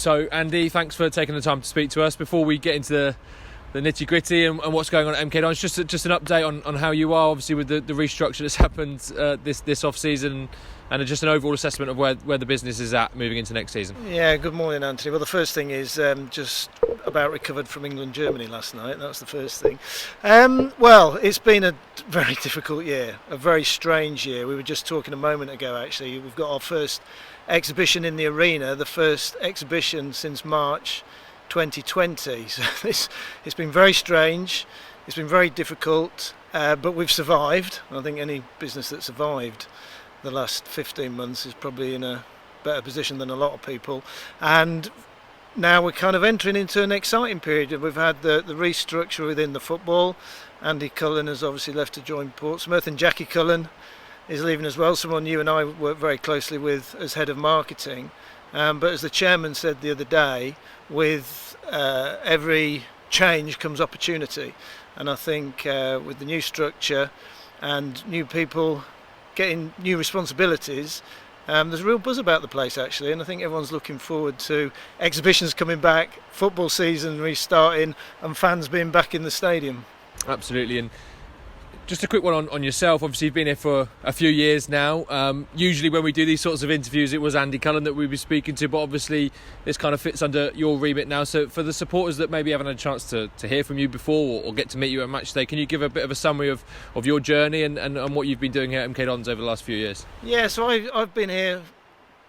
So, Andy, thanks for taking the time to speak to us. Before we get into the nitty-gritty and what's going on at MK Dons, just an update on how you are, obviously, with the restructure that's happened this off-season, and just an overall assessment of where the business is at moving into next season. Yeah, good morning, Anthony. Well, the first thing is just about recovered from England-Germany last night. That was the first thing. Well, it's been a very difficult year, a very strange year. We were just talking a moment ago, actually. We've got our first exhibition in the arena, the first exhibition since March 2020. So it's been very strange, it's been very difficult, but we've survived. I think any business that survived the last 15 months is probably in a better position than a lot of people. And now we're kind of entering into an exciting period. We've had the restructure within the football. Andy Cullen has obviously left to join Portsmouth, and Jackie Cullen is leaving as well, someone you and I work very closely with as head of marketing. But as the chairman said the other day, with every change comes opportunity. And I think with the new structure and new people getting new responsibilities, there's a real buzz about the place, actually. And I think everyone's looking forward to exhibitions coming back, football season restarting, and fans being back in the stadium. Absolutely. And just a quick one on yourself. Obviously, you've been here for a few years now. Usually when we do these sorts of interviews, it was Andy Cullen that we'd be speaking to, but obviously this kind of fits under your remit now. So for the supporters that maybe haven't had a chance to hear from you before or get to meet you at match day, can you give a bit of a summary of your journey and what you've been doing here at MK Dons over the last few years? Yeah, so I've been here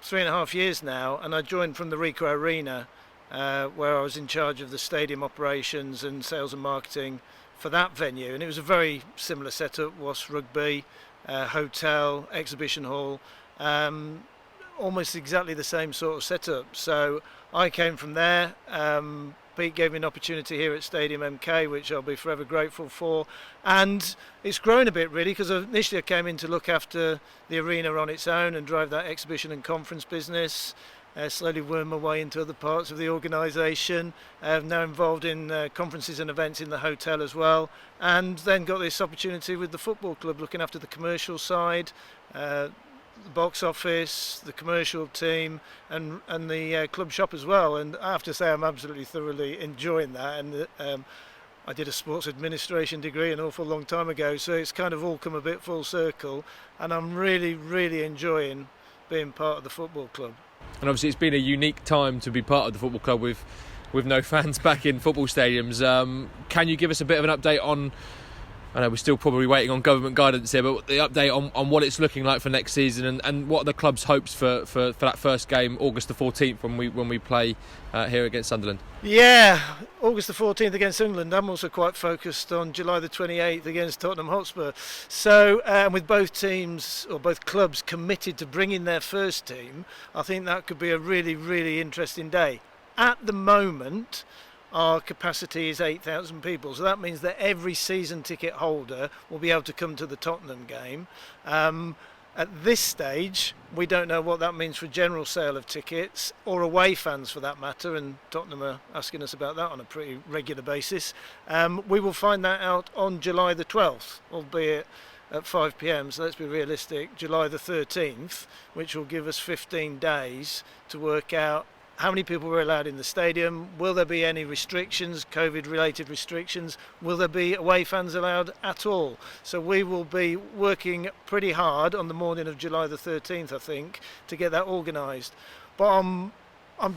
3.5 years now, and I joined from the Ricoh Arena, where I was in charge of the stadium operations and sales and marketing for that venue, and it was a very similar setup. Was rugby, hotel, exhibition hall, almost exactly the same sort of setup. So I came from there. Pete gave me an opportunity here at Stadium MK, which I'll be forever grateful for, and it's grown a bit really, because initially I came in to look after the arena on its own and drive that exhibition and conference business. Slowly worm my way into other parts of the organisation. Now involved in conferences and events in the hotel as well, and then got this opportunity with the football club, looking after the commercial side, the box office, the commercial team, and the club shop as well. And I have to say, I'm absolutely thoroughly enjoying that. And I did a sports administration degree an awful long time ago, so it's kind of all come a bit full circle, and I'm really enjoying being part of the football club. And obviously it's been a unique time to be part of the football club with no fans back in football stadiums. Can you give us a bit of an update on, I know we're still probably waiting on government guidance here, but the update on what it's looking like for next season, and what are the club's hopes for that first game, August the 14th, when we play here against Sunderland? Yeah, August the 14th against England. I'm also quite focused on July the 28th against Tottenham Hotspur. So with both teams, or both clubs, committed to bringing their first team, I think that could be a really interesting day. At the moment, our capacity is 8,000 people, so that means that every season ticket holder will be able to come to the Tottenham game. At this stage, we don't know what that means for general sale of tickets, or away fans for that matter, and Tottenham are asking us about that on a pretty regular basis. We will find that out on July the 12th, albeit at 5 p.m, so let's be realistic, July the 13th, which will give us 15 days to work out how many people were allowed in the stadium. Will there be any restrictions, COVID-related restrictions? Will there be away fans allowed at all? So we will be working pretty hard on the morning of July the 13th, I think, to get that organised. But I'm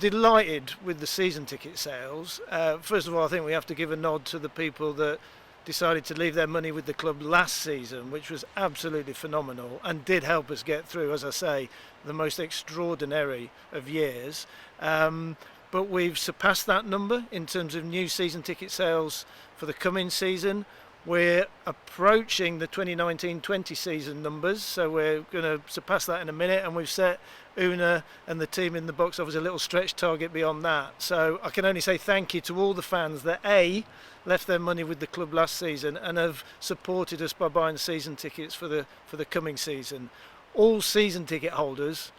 delighted with the season ticket sales. First of all, I think we have to give a nod to the people that decided to leave their money with the club last season, which was absolutely phenomenal and did help us get through, as I say, the most extraordinary of years. But we've surpassed that number in terms of new season ticket sales for the coming season. We're approaching the 2019-20 season numbers, so we're going to surpass that in a minute, and we've set Una and the team in the box office a little stretch target beyond that. So I can only say thank you to all the fans that left their money with the club last season and have supported us by buying season tickets for the coming season. All season ticket holders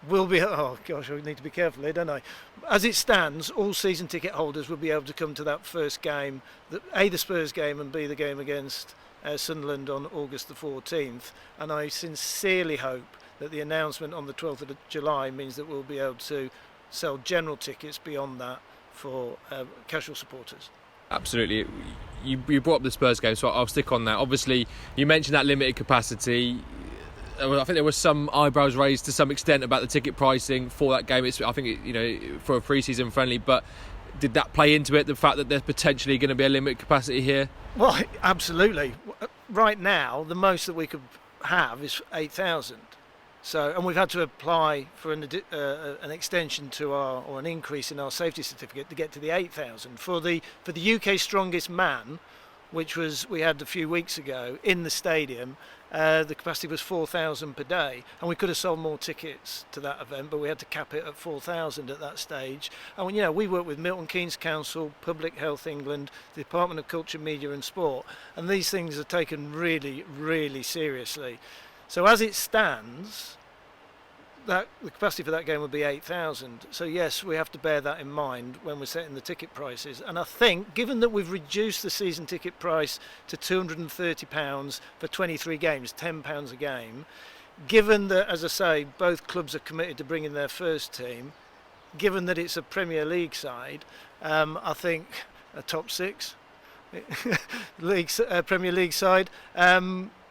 will be, oh gosh, I need to be careful here, don't I? As it stands, all season ticket holders will be able to come to that first game, the Spurs game, and B, the game against Sunderland on August the 14th. And I sincerely hope that the announcement on the 12th of July means that we'll be able to sell general tickets beyond that for casual supporters. Absolutely. You brought up the Spurs game, so I'll stick on that. Obviously, you mentioned that limited capacity. I think there was some eyebrows raised to some extent about the ticket pricing for that game. I think for a pre-season friendly, but did that play into it, the fact that there's potentially going to be a limited capacity here? Well, absolutely. Right now, the most that we could have is 8,000. So, and we've had to apply for an extension to or an increase in our safety certificate to get to the 8,000. For the UK strongest man, which we had a few weeks ago in the stadium, the capacity was 4,000 per day, and we could have sold more tickets to that event, but we had to cap it at 4,000 at that stage. And we work with Milton Keynes Council, Public Health England, the Department of Culture, Media and Sport, and these things are taken really, really seriously. So as it stands, the capacity for that game would be 8,000. So yes, we have to bear that in mind when we're setting the ticket prices. And I think, given that we've reduced the season ticket price to £230 for 23 games, £10 a game, given that, as I say, both clubs are committed to bringing their first team, given that it's a Premier League side, I think a top six Premier League side,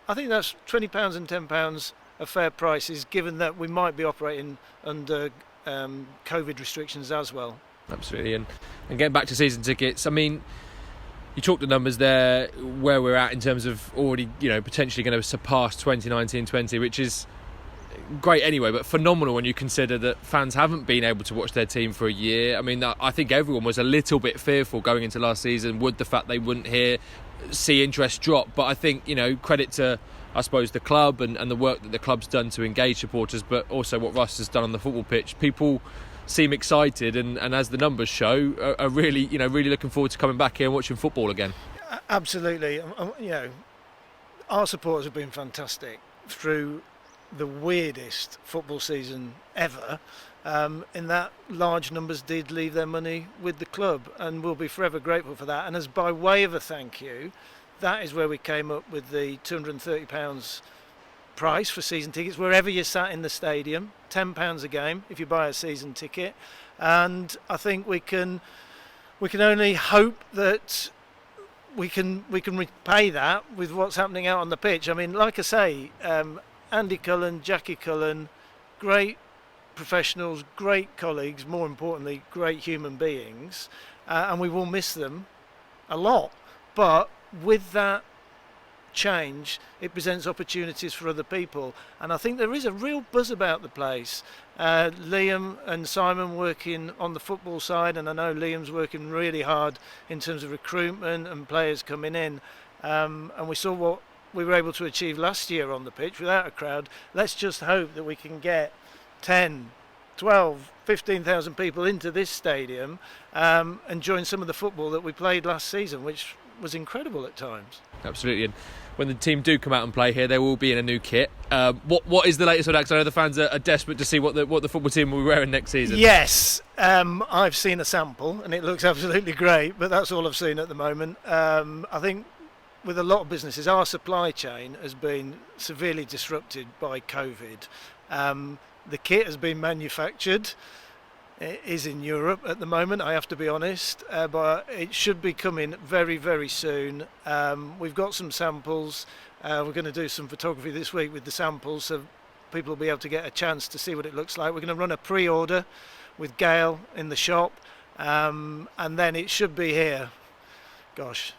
I think that's £20 and £10 are fair prices, given that we might be operating under COVID restrictions as well. Absolutely, and getting back to season tickets, I mean, you talked the numbers there, where we're at in terms of already, potentially going to surpass 2019-20, which is great anyway, but phenomenal when you consider that fans haven't been able to watch their team for a year. I mean, I think everyone was a little bit fearful going into last season, would the fact they wouldn't see interest drop, but I think, credit to, I suppose, the club and the work that the club's done to engage supporters, but also what Russ has done on the football pitch. People seem excited, and as the numbers show, are really, really looking forward to coming back here and watching football again. Absolutely. Our supporters have been fantastic through the weirdest football season ever, in that large numbers did leave their money with the club, and we'll be forever grateful for that. And as by way of a thank you, that is where we came up with the £230 price for season tickets, wherever you sat in the stadium, £10 a game if you buy a season ticket. And I think we can only hope that we can repay that with what's happening out on the pitch. I mean, like I say, Andy Cullen, Jackie Cullen, great professionals, great colleagues, more importantly, great human beings, and we will miss them a lot. But with that change, it presents opportunities for other people, and I think there is a real buzz about the place. Liam and Simon working on the football side, and I know Liam's working really hard in terms of recruitment and players coming in, and we saw what we were able to achieve last year on the pitch without a crowd. Let's just hope that we can get 10, 12, 15,000 people into this stadium and join some of the football that we played last season, which was incredible at times. Absolutely, and when the team do come out and play here, they will be in a new kit. What is the latest on that? Because I know the fans are desperate to see what the football team will be wearing next season. Yes, I've seen a sample and it looks absolutely great, but that's all I've seen at the moment. I think with a lot of businesses, our supply chain has been severely disrupted by COVID. The kit has been manufactured. It is in Europe at the moment, I have to be honest, but it should be coming very, very soon. We've got some samples. We're going to do some photography this week with the samples, so people will be able to get a chance to see what it looks like. We're going to run a pre-order with Gail in the shop, and then it should be here. Gosh,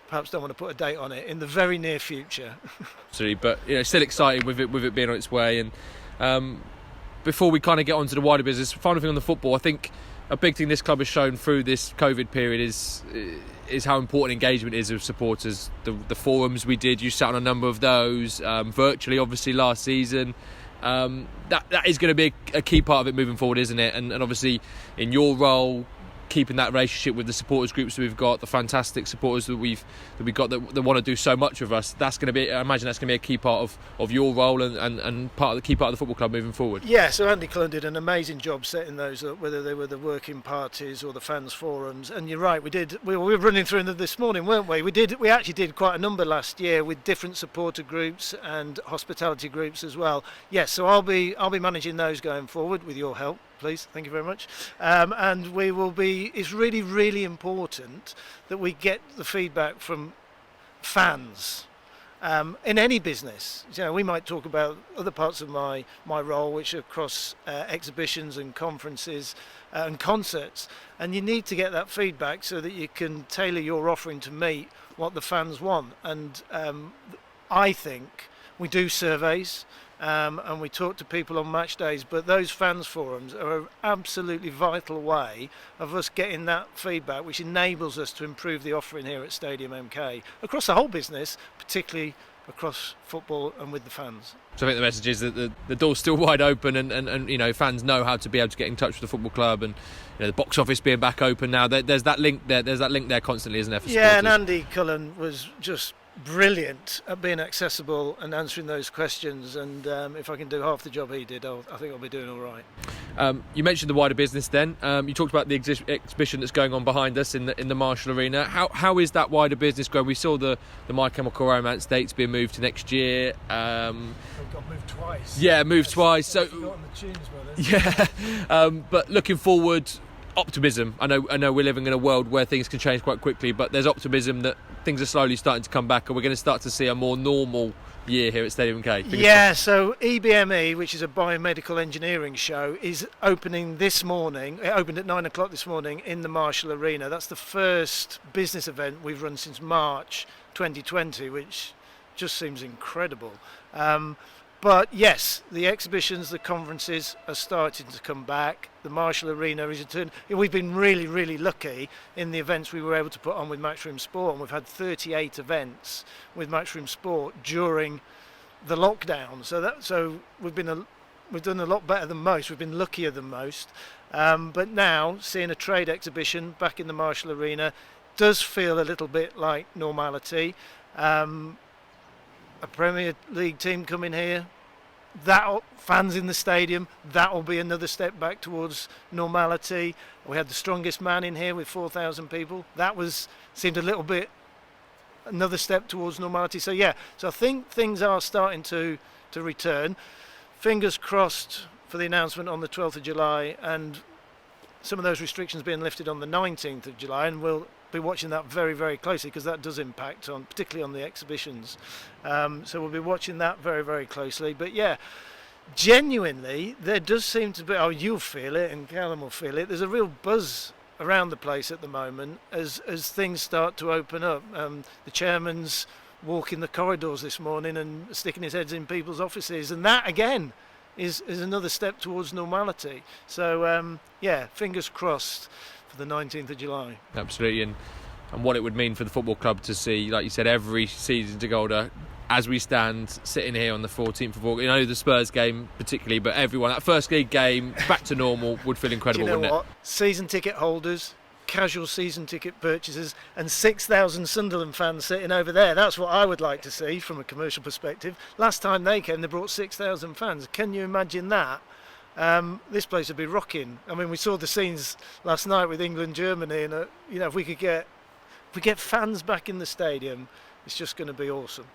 perhaps don't want to put a date on it, in the very near future. Absolutely, but still excited with it being on its way. And before we kind of get on to the wider business, final thing on the football, I think a big thing this club has shown through this COVID period is how important engagement is with supporters. The forums we did, you sat on a number of those, virtually obviously last season. That is going to be a key part of it moving forward, isn't it? And obviously in your role, keeping that relationship with the supporters groups that we've got, the fantastic supporters that we've got that want to do so much with us, that's going to be, I imagine that's going to be a key part of your role and part of the key part of the football club moving forward. Yeah, so Andy Cullen did an amazing job setting those up, whether they were the working parties or the fans forums. And you're right, we were running through them this morning, weren't we? We actually did quite a number last year with different supporter groups and hospitality groups as well. Yes, so I'll be managing those going forward with your help. please. Thank you very much. And we will be. It's really, really important that we get the feedback from fans. In any business, we might talk about other parts of my role, which are across exhibitions and conferences and concerts, and you need to get that feedback so that you can tailor your offering to meet what the fans want. And I think we do surveys and we talk to people on match days, but those fans forums are an absolutely vital way of us getting that feedback, which enables us to improve the offering here at Stadium MK across the whole business, particularly across football and with the fans. So I think the message is that the door's still wide open, and fans know how to be able to get in touch with the football club, and the box office being back open now. There's that link there. There's that link there constantly, isn't there? For yeah, supporters? And Andy Cullen was just brilliant at being accessible and answering those questions, and if I can do half the job he did, I think I'll be doing all right. You mentioned the wider business then. You talked about the exhibition that's going on behind us in the Marshall Arena. How is that wider business going? We saw the My Chemical Romance dates being moved to next year. It got moved twice. Yeah, moved twice. So forgotten the tunes by then. yeah, but looking forward, optimism. I know we're living in a world where things can change quite quickly, but there's optimism that things are slowly starting to come back, and we're going to start to see a more normal year here at Stadium MK. Yeah, so EBME, which is a biomedical engineering show, is opening this morning. It opened at 9 o'clock this morning in the Marshall Arena. That's the first business event we've run since March 2020, which just seems incredible. But yes, the exhibitions, the conferences are starting to come back. The Marshall Arena is returned. We've been really, really lucky in the events we were able to put on with Matchroom Sport, and we've had 38 events with Matchroom Sport during the lockdown. So we've done a lot better than most. We've been luckier than most. But now seeing a trade exhibition back in the Marshall Arena does feel a little bit like normality. A Premier League team coming here, fans in the stadium, that will be another step back towards normality. We had the strongest man in here with 4,000 people. That seemed a little bit another step towards normality. So I think things are starting to return. Fingers crossed for the announcement on the 12th of July and some of those restrictions being lifted on the 19th of July, and we'll be watching that very, very closely because that does impact particularly on the exhibitions. So we'll be watching that very, very closely. But yeah, genuinely, there does seem to be, you'll feel it and Callum will feel it, there's a real buzz around the place at the moment as things start to open up. The chairman's walking the corridors this morning and sticking his heads in people's offices, and that again is another step towards normality. So fingers crossed for the 19th of July. Absolutely, and what it would mean for the football club to see, like you said, every season ticket holder, as we stand sitting here on the 14th of August, the Spurs game particularly, but everyone, that first league game back to normal would feel incredible. Do you know wouldn't what? Season ticket holders, casual season ticket purchasers, and 6,000 Sunderland fans sitting over there. That's what I would like to see from a commercial perspective. Last time they came, they brought 6,000 fans. Can you imagine that? This place would be rocking. I mean, we saw the scenes last night with England, Germany, and if we get fans back in the stadium, it's just going to be awesome.